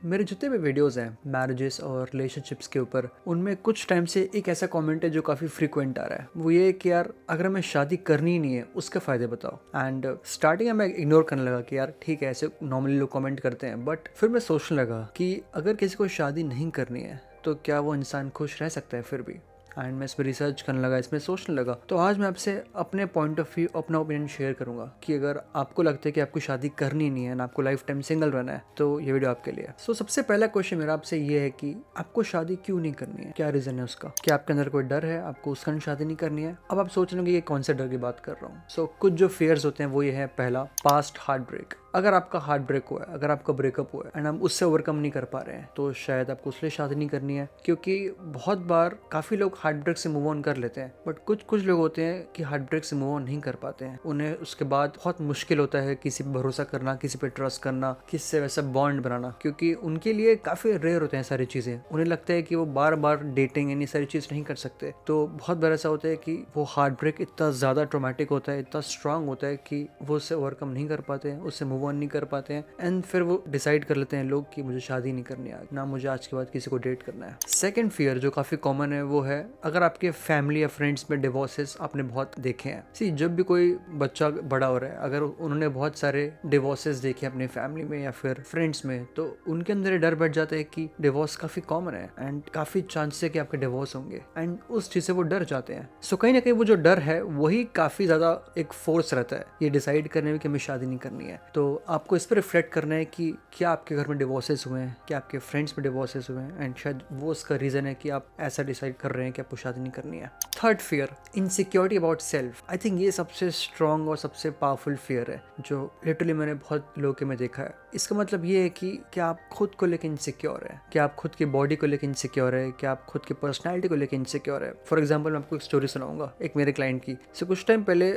मेरे जितने भी वीडियोस हैं मैरिजेस और रिलेशनशिप्स के ऊपर, उनमें कुछ टाइम से एक ऐसा कमेंट है जो काफ़ी फ्रीक्वेंट आ रहा है। वो ये है कि यार अगर हमें शादी करनी ही नहीं है उसके फ़ायदे बताओ। एंड स्टार्टिंग में मैं इग्नोर करने लगा कि यार ठीक है, ऐसे नॉर्मली लोग कमेंट करते हैं, बट फिर मैं सोचने लगा कि अगर किसी को शादी नहीं करनी है तो क्या वो इंसान खुश रह सकता है फिर भी। एंड मैं इसमें रिसर्च करने लगा, इसमें सोचने लगा। तो आज मैं आपसे अपने पॉइंट ऑफ व्यू, अपना ओपिनियन शेयर करूंगा कि अगर आपको लगता है कि आपको शादी करनी नहीं है ना, आपको लाइफ टाइम सिंगल रहना है, तो ये वीडियो आपके लिए। सो सबसे पहला क्वेश्चन मेरा आपसे ये है कि आपको शादी क्यों नहीं करनी है, क्या रीजन है उसका? क्या आपके अंदर कोई डर है, आपको उस कारण शादी नहीं करनी है? अब आप सोच रहे हो कि ये कौन से डर की बात कर रहा हूँ। सो कुछ जो फियर्स होते हैं वो ये है, पहला पास्ट हार्ट ब्रेक। अगर आपका हार्ट ब्रेक हुआ है, अगर आपका ब्रेकअप हुआ है एंड हम उससे ओवरकम नहीं कर पा रहे हैं, तो शायद आपको उसलिए शादी नहीं करनी है। क्योंकि बहुत बार काफ़ी लोग हार्ट ब्रेक से मूव ऑन कर लेते हैं, बट कुछ लोग होते हैं कि हार्ट ब्रेक से मूव ऑन नहीं कर पाते हैं। उन्हें उसके बाद बहुत मुश्किल होता है किसी पे भरोसा करना, किसी पे ट्रस्ट करना, किसी से वैसा बॉन्ड बनाना, क्योंकि उनके लिए काफ़ी रेयर होते हैं सारी चीज़ें। उन्हें लगता है कि वो बार बार डेटिंग यानी सारी चीज़ नहीं कर सकते। तो बहुत बार ऐसा होता है कि वो हार्ट ब्रेक इतना ज़्यादा ट्रोमेटिक होता है, इतना स्ट्रांग होता है कि वो उससे ओवरकम नहीं कर पाते हैं, उससे मूव ऑन नहीं कर पाते हैं। एंड फिर वो डिसाइड कर लेते हैं लोग कि मुझे शादी नहीं करनी है, ना मुझे आज के बाद किसी को डेट करना है। सेकंड फियर जो काफ़ी कॉमन है वो है, अगर आपके फैमिली या फ्रेंड्स में डिवोर्सेस आपने बहुत देखे हैं। सी, जब भी कोई बच्चा बड़ा हो रहा है, अगर उन्होंने बहुत सारे डिवोर्सेस देखे अपनी फैमिली में या फिर फ्रेंड्स में, तो उनके अंदर डर बैठ जाता है कि डिवोर्स काफ़ी कॉमन है एंड काफ़ी चांसेस है कि आपके डिवोर्स होंगे, एंड उस चीज़ से वो डर जाते हैं। सो कहीं ना कहीं वो जो डर है वही काफ़ी ज़्यादा एक फोर्स रहता है ये डिसाइड करने में कि हमें शादी नहीं करनी है। तो आपको इस पर रिफ्लेक्ट करना है कि क्या आपके घर में डिवोर्सेस हुए हैं, क्या आपके फ्रेंड्स में डिवोर्सेस हुए हैं, एंड शायद वो उसका रीज़न है कि आप ऐसा डिसाइड कर रहे हैं कि आपको शादी नहीं करनी है। Third fear, insecurity about self. I think ये सबसे स्ट्रॉन्ग और सबसे पावरफुल फियर है जो लिटरली मैंने बहुत लोगों के में देखा है। इसका मतलब ये है कि क्या आप खुद को लेकर इनसिक्योर है, क्या आप खुद की बॉडी को लेकर इनसिक्योर है, क्या आप खुद की पर्सनैलिटी को लेकर इनसिक्योर है। फॉर एग्जाम्पल मैं आपको एक स्टोरी सुनाऊंगा एक मेरे क्लाइंट की। सो कुछ टाइम पहले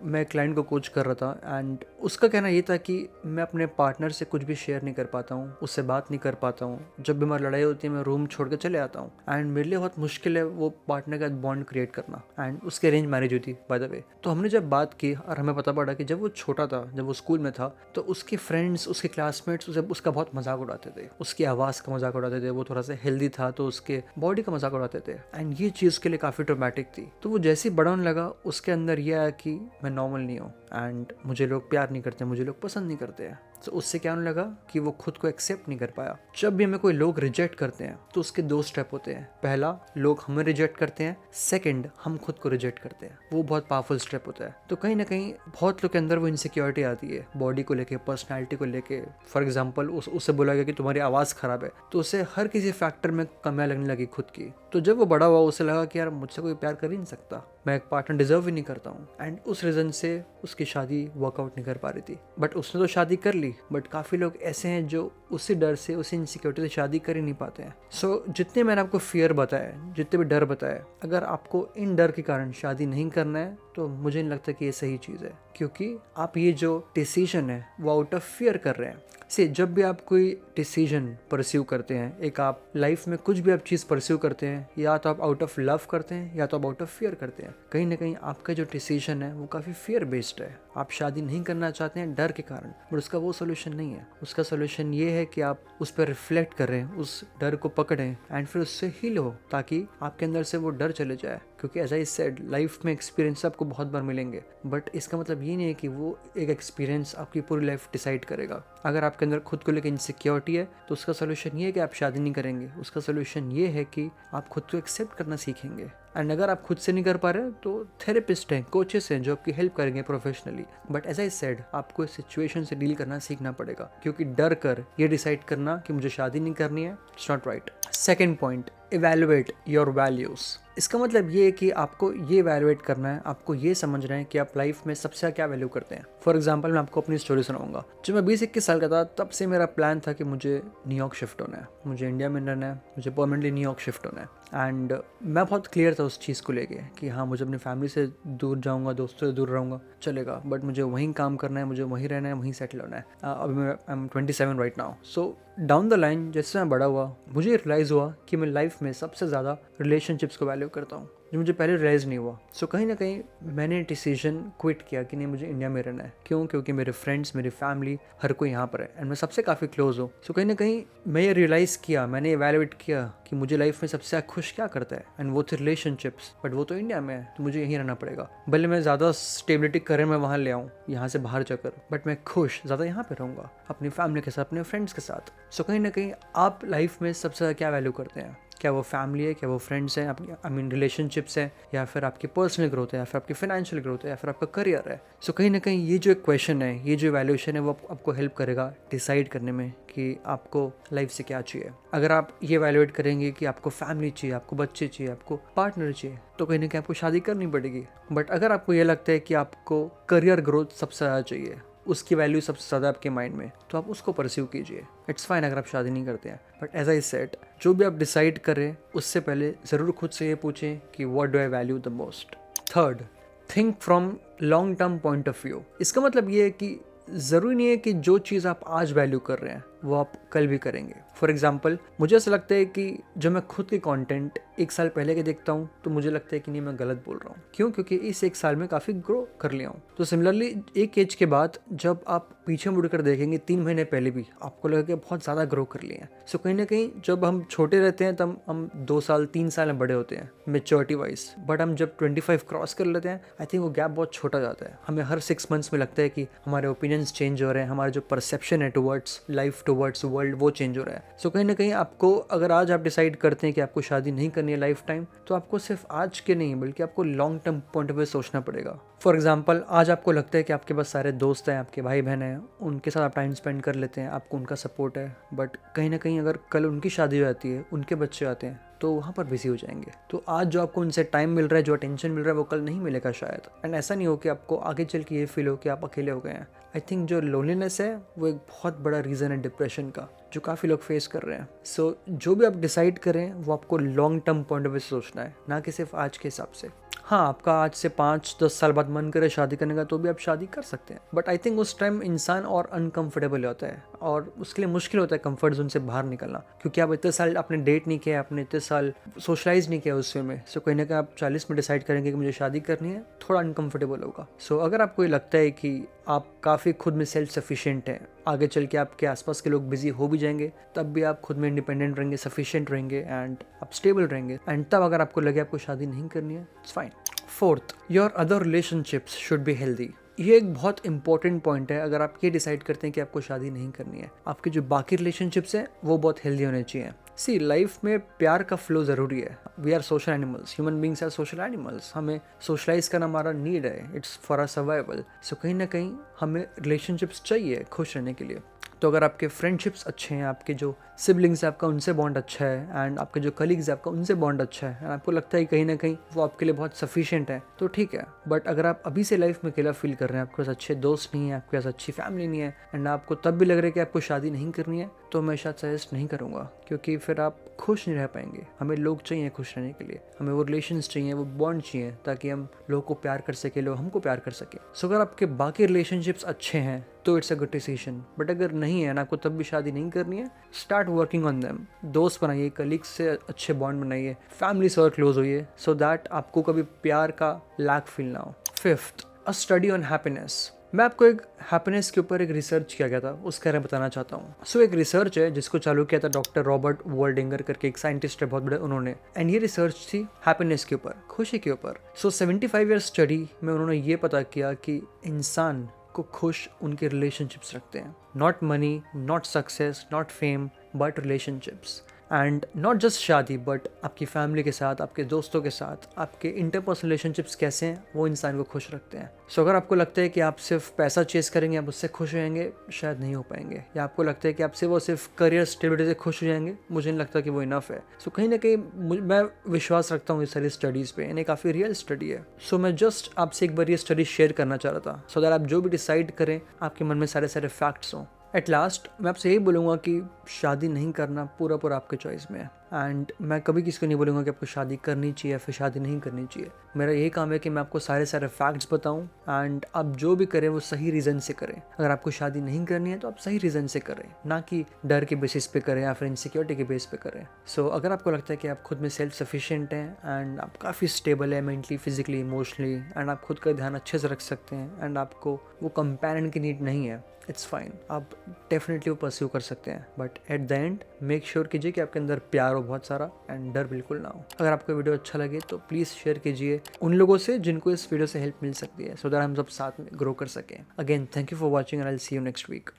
मैं क्लाइंट को कोच कर रहा था एंड उसका कहना ये था कि मैं अपने पार्टनर से कुछ भी शेयर नहीं कर पाता हूँ, उससे बात नहीं कर पाता हूँ। जब भी हमारी लड़ाई होती है मैं रूम छोड़ के चले आता हूँ एंड मेरे लिए बहुत मुश्किल है वो पार्टनर का बॉन्ड क्रिएट करना। एंड उसकी अरेंज मैरिज हुई थी बाय द वे। तो हमने जब बात की और हमें पता पड़ा कि जब वो छोटा था, जब वो स्कूल में था, तो उसके फ्रेंड्स, उसके क्लासमेट्स उसका बहुत मजाक उड़ाते थे, उसकी आवाज़ का मजाक उड़ाते थे। वो थोड़ा सा हेल्दी था तो उसके बॉडी का मजाक उड़ाते थे एंड ये चीज़ के लिए काफ़ी ट्रॉमेटिक थी। तो वो जैसे ही बड़ा होने लगा उसके अंदर यह आया कि मैं नॉर्मल नहीं हूँ एंड मुझे लोग प्यार नहीं करते, मुझे लोग पसंद नहीं करते हैं। तो उससे क्या होने लगा कि वो खुद को एक्सेप्ट नहीं कर पाया। जब भी हमें कोई लोग रिजेक्ट करते हैं तो उसके दो स्टेप होते हैं। पहला, लोग हमें रिजेक्ट करते हैं। सेकंड, हम खुद को रिजेक्ट करते हैं। वो बहुत पावरफुल स्टेप होता है। तो कहीं ना कहीं बहुत लोग के अंदर वो इनसिक्योरिटी आती है, बॉडी को लेके, पर्सनैलिटी को लेके। फॉर एग्जाम्पल उससे बोला गया कि तुम्हारी आवाज़ खराब है, तो उसे हर किसी फैक्टर में कमियां लगने लगी खुद की। तो जब वो बड़ा हुआ उसे लगा कि यार मुझसे कोई प्यार कर ही नहीं सकता, मैं एक पार्टनर डिजर्व ही नहीं करता हूँ। एंड उस रीज़न से उसकी शादी वर्कआउट नहीं कर पा रही थी। बट उसने तो शादी कर ली, बट काफ़ी लोग ऐसे हैं जो उसी डर से, उसी इनसिक्योरिटी से शादी कर ही नहीं पाते हैं। सो जितने मैंने आपको फियर बताया, जितने भी डर बताए, अगर आपको इन डर के कारण शादी नहीं करना है तो मुझे नहीं लगता कि ये सही चीज़ है, क्योंकि आप ये जो डिसीजन है वो आउट ऑफ फियर कर रहे हैं। से जब भी आप कोई डिसीजन परस्यू करते हैं, एक आप लाइफ में कुछ भी आप चीज़ परस्यू करते हैं, या तो आप आउट ऑफ लव करते हैं या तो आप आउट ऑफ फियर करते हैं। कहीं ना कहीं आपका जो डिसीजन है वो काफ़ी फियर बेस्ड है। आप शादी नहीं करना चाहते हैं डर के कारण, बट उसका वो सोल्यूशन नहीं है। उसका सोल्यूशन ये है कि आप उस पर रिफ्लेक्ट करें, उस डर को पकड़ें एंड फिर उससे हील हो, ताकि आपके अंदर से वो डर चले जाए। क्योंकि एज आई सेड, लाइफ में एक्सपीरियंस आपको बहुत बार मिलेंगे, बट इसका मतलब ये नहीं है कि वो एक एक्सपीरियंस आपकी पूरी लाइफ डिसाइड करेगा। अगर आपके अंदर खुद को लेकर इनसिक्योरिटी है तो उसका सोल्यूशन ये है कि आप शादी नहीं करेंगे। उसका सोल्यूशन ये है कि आप खुद को एक्सेप्ट करना सीखेंगे। एंड अगर आप खुद से नहीं कर पा रहे तो थेरेपिस्ट हैं, कोचेस हैं जो आपकी हेल्प करेंगे professionally. But as I said, आपको इस सिचुएशन से डील करना सीखना पड़ेगा, क्योंकि डर कर ये डिसाइड करना कि मुझे शादी नहीं करनी है, it's not right. Second point, evaluate your values. इसका मतलब ये है कि आपको ये इवैल्यूएट करना है, आपको ये समझना है कि आप लाइफ में सबसे क्या वैल्यू करते हैं। फॉर एग्जांपल मैं आपको अपनी स्टोरी सुनाऊंगा। जब मैं 20-21 साल का था तब से मेरा प्लान था कि मुझे न्यूयॉर्क शिफ्ट होना है, मुझे इंडिया में रहना है, मुझे परमानेंटली न्यूयॉर्क शिफ्ट होना है। एंड मैं बहुत क्लियर था उस चीज़ को लेके कि हाँ, मुझे अपनी फैमिली से दूर जाऊँगा, दोस्तों से दूर रहूँगा, चलेगा, बट मुझे वहीं काम करना है, मुझे वहीं रहना है, वहीं सेटल होना है। अभी मैं I am 27 right now. So down the line जैसे मैं बड़ा हुआ मुझे रियलाइज़ हुआ कि मैं लाइफ लाइफ में सबसे ज़्यादा रिलेशनशिप्स को वैल्यू करता हूँ, जो मुझे पहले रियलाइज़ नहीं हुआ। सो कहीं ना कहीं मैंने डिसीजन क्विट किया कि नहीं, मुझे इंडिया में रहना है। क्यों? क्योंकि मेरे फ्रेंड्स, मेरी फैमिली, हर कोई यहाँ पर है एंड मैं सबसे काफ़ी क्लोज हूँ। सो कहीं ना कहीं मैं ये रियलाइज़ किया, मैंने एवेलुएट किया कि मुझे लाइफ में सबसे खुश क्या करता है, एंड वो थे रिलेशनशिप्स। बट वो तो इंडिया में है, तो मुझे यहीं रहना पड़ेगा। भले मैं ज़्यादा स्टेबिलिटी करियर में वहाँ ले आऊँ यहाँ से बाहर जाकर, बट मैं खुश ज़्यादा यहाँ पे रहूँगा, अपनी फैमिली के साथ, अपने फ्रेंड्स के साथ। सो कहीं ना कहीं आप लाइफ में सबसे ज़्यादा क्या वैल्यू करते हैं? क्या वो फैमिली है, क्या वो फ्रेंड्स हैं, आपकी रिलेशनशिप्स है, या फिर आपकी पर्सनल ग्रोथ है, या फिर आपकी फाइनेंशियल ग्रोथ है, या फिर आपका करियर है? सो कहीं ना कहीं ये जो एक क्वेश्चन है, ये जो वैल्यूएशन है, वो आपको हेल्प करेगा डिसाइड करने में कि आपको लाइफ से क्या चाहिए। अगर आप ये वैल्यूएट करेंगे कि आपको फैमिली चाहिए, आपको बच्चे चाहिए, आपको पार्टनर चाहिए, तो कहीं ना कहीं आपको शादी करनी पड़ेगी। बट अगर आपको ये लगता है कि आपको करियर ग्रोथ सबसे ज़्यादा चाहिए, उसकी वैल्यू सबसे ज़्यादा आपके माइंड में, तो आप उसको परस्यू कीजिए। इट्स फाइन अगर आप शादी नहीं करते हैं, बट एज आई सेड, जो भी आप डिसाइड करें उससे पहले ज़रूर खुद से ये पूछें कि what do I value the most. Third, think from long term point of view. इसका मतलब ये है कि ज़रूरी नहीं है कि जो चीज़ आप आज वैल्यू कर रहे हैं वो आप कल भी करेंगे। फॉर एग्जाम्पल, मुझे ऐसा लगता है कि जब मैं खुद के कंटेंट 1 साल पहले के देखता हूँ तो मुझे लगता है कि नहीं, मैं गलत बोल रहा हूँ। क्यों? क्योंकि इस 1 साल में काफ़ी ग्रो कर लिया हूँ। तो सिमिलरली एक एज के बाद जब आप पीछे मुड़कर देखेंगे 3 महीने पहले भी, आपको लगेगा बहुत ज़्यादा ग्रो कर लिए हैं। सो कहीं ना कहीं जब हम छोटे रहते हैं तब हम 2 साल 3 साल में बड़े होते हैं मेच्योरिटी वाइज, बट हम जब 25 क्रॉस कर लेते हैं, आई थिंक वो गैप बहुत छोटा जाता है। हमें हर 6 मंथ्स में लगता है कि हमारे ओपिनियंस चेंज हो रहे हैं, हमारा जो परसेप्शन है टुवर्ड्स लाइफ, टुवर्ड्स वर्ल्ड, वो चेंज हो रहा है। सो कहीं ना कहीं आपको, अगर आज आप डिसाइड करते हैं कि आपको शादी नहीं करनी है लाइफ टाइम, तो आपको सिर्फ आज के नहीं बल्कि आपको long term point of view सोचना पड़ेगा। फॉर एग्जाम्पल, आज आपको लगता है कि आपके पास सारे दोस्त हैं, आपके भाई बहन हैं, उनके साथ आप टाइम स्पेंड कर लेते हैं, आपको उनका सपोर्ट है। बट कहीं ना कहीं अगर कल उनकी शादी हो जाती है, उनके बच्चे आते हैं, तो वहाँ पर बिजी हो जाएंगे। तो आज जो आपको उनसे टाइम मिल रहा है, जो अटेंशन मिल रहा है, वो कल नहीं मिलेगा शायद। एंड ऐसा नहीं हो कि आपको आगे चल के ये फील हो कि आप अकेले हो गए हैं। आई थिंक जो लोनलीनेस है वो एक बहुत बड़ा रीज़न है डिप्रेशन का, जो काफ़ी लोग फेस कर रहे हैं। सो जो भी आप डिसाइड करें वो आपको long term point of view से सोचना है, ना कि सिर्फ आज के हिसाब से। हाँ, आपका आज से 5-10 साल बाद मन करे शादी करने का, तो भी आप शादी कर सकते हैं। बट आई थिंक उस टाइम इंसान और अनकंफर्टेबल होता है और उसके लिए मुश्किल होता है कंफर्ट जोन से बाहर निकलना, क्योंकि आप इतने साल आपने डेट नहीं किया, आपने इतने साल सोशलाइज नहीं किया उस वे में। सो कहीं ना कहीं आप 40 में डिसाइड करेंगे कि मुझे शादी करनी है, थोड़ा अनकंफर्टेबल होगा। सो अगर आपको ये लगता है कि आप काफ़ी खुद में सेल्फ सफिशिएंट हैं, आगे चल के आपके आसपास के लोग बिजी हो भी जाएंगे, तब भी आप खुद में इंडिपेंडेंट रहेंगे, सफिशिएंट रहेंगे एंड आप स्टेबल रहेंगे, एंड तब अगर आपको लगे आपको शादी नहीं करनी है, it's fine. Fourth, your other relationships should be healthy. ये एक बहुत इंपॉर्टेंट पॉइंट है। अगर आप ये डिसाइड करते हैं कि आपको शादी नहीं करनी है, आपके जो बाकी रिलेशनशिप्स हैं वो बहुत हेल्दी होने चाहिए। सी, लाइफ में प्यार का फ्लो ज़रूरी है। We are social animals, human beings are social animals. हमें सोशलाइज करना हमारा नीड है, it's for our survival. So कहीं ना कहीं हमें रिलेशनशिप्स चाहिए खुश रहने के लिए। तो अगर आपके फ्रेंडशिप्स अच्छे हैं, आपके जो सिबलिंग्स हैं आपका उनसे बॉन्ड अच्छा है, एंड आपके जो कलीग्स हैं आपका उनसे बॉन्ड अच्छा है, एंड आपको लगता है कहीं ना कहीं वो आपके लिए बहुत सफिशिएंट है, तो ठीक है। बट अगर आप अभी से लाइफ में अकेला फील कर रहे हैं, आपके पास अच्छे दोस्त नहीं है, आपके पास अच्छी फैमिली नहीं है, एंड आपको तब भी लग रहा है कि आपको शादी नहीं करनी है, तो मैं शायद सजेस्ट नहीं करूँगा, क्योंकि फिर आप खुश नहीं रह पाएंगे। हमें लोग चाहिए खुश रहने के लिए, हमें वो रिलेशंस चाहिए, वो बॉन्ड चाहिए, ताकि हम लोगों को प्यार कर सके, लोग हमको प्यार कर सके। सो अगर आपके बाकी रिलेशनशिप्स अच्छे हैं तो it's a good decision. But अगर नहीं है ना, आपको तब भी शादी नहीं करनी है, स्टार्ट वर्किंग ऑन देम। दोस्त बनाइए, कलीग्स से अच्छे बॉन्ड बनाइए, फैमिली से और क्लोज होइए, सो दैट आपको कभी प्यार का लैक फील ना हो। Fifth, a study on happiness. मैं आपको एक हैप्पीनेस के ऊपर एक रिसर्च किया गया था, उसके बारे में बताना चाहता हूँ। सो एक रिसर्च है जिसको चालू किया था डॉक्टर रॉबर्ट वर्डिंगर करके, एक साइंटिस्ट है बहुत बड़े, उन्होंने। एंड ये रिसर्च थी हैप्पीनेस के ऊपर, खुशी के ऊपर। सो 75 ईयर स्टडी में उन्होंने ये पता किया कि इंसान को खुश उनके रिलेशनशिप्स रखते हैं। Not money, not success, not fame, but relationships. And not just शादी, बट आपकी फैमिली के साथ, आपके दोस्तों के साथ, आपके इंटरपर्सनल रिलेशनशिप्स कैसे हैं, वो इंसान को खुश रखते हैं। सो अगर आपको लगता है कि आप सिर्फ पैसा चेस करेंगे, आप उससे खुश हो जाएंगे, शायद नहीं हो पाएंगे। या आपको लगता है कि आप सिर्फ करियर स्टेबिलिटी से खुश हो जाएंगे, मुझे नहीं लगता कि वो इनफ है। सो कहीं ना कहीं मैं विश्वास रखता हूँ इस सारी स्टडीज़ पे, यानी काफ़ी रियल स्टडी है। सो मैं जस्ट आपसे एक बार ये स्टडी शेयर करना चाह रहा था, सो दैट आप जो भी डिसाइड करें, आपके मन में सारे फैक्ट्स हों। एट लास्ट मैं आपसे यही बोलूँगा कि शादी नहीं करना पूरा पूरा आपके चॉइस में है। एंड मैं कभी किसी को नहीं बोलूँगा कि आपको शादी करनी चाहिए या फिर शादी नहीं करनी चाहिए। मेरा यही काम है कि मैं आपको सारे सारे फैक्ट्स बताऊँ एंड आप जो भी करें वो सही रीज़न से करें। अगर आपको शादी नहीं करनी है तो आप सही रीज़न से करें, ना कि डर के बेसिस पे करें या फिर इनसिक्योरिटी के बेस पे करें। सो अगर आपको लगता है कि आप खुद में सेल्फ सफिशिएंट हैं एंड आप काफ़ी स्टेबल है मेंटली, फिजिकली, इमोशनली एंड आप खुद का ध्यान अच्छे से रख सकते हैं एंड आपको वो कंपेनियन की नीड नहीं है, इट्स फाइन, आप डेफिनेटली वो परस्यू कर सकते हैं। But at the end make sure कीजिए कि आपके अंदर प्यार हो बहुत सारा एंड डर बिल्कुल ना हो। अगर आपको वीडियो अच्छा लगे तो प्लीज़ शेयर कीजिए उन लोगों से जिनको इस वीडियो से हेल्प मिल सकती है, सो दैट हम सब साथ में ग्रो कर सकें। Again thank you for watching and I will see you next week.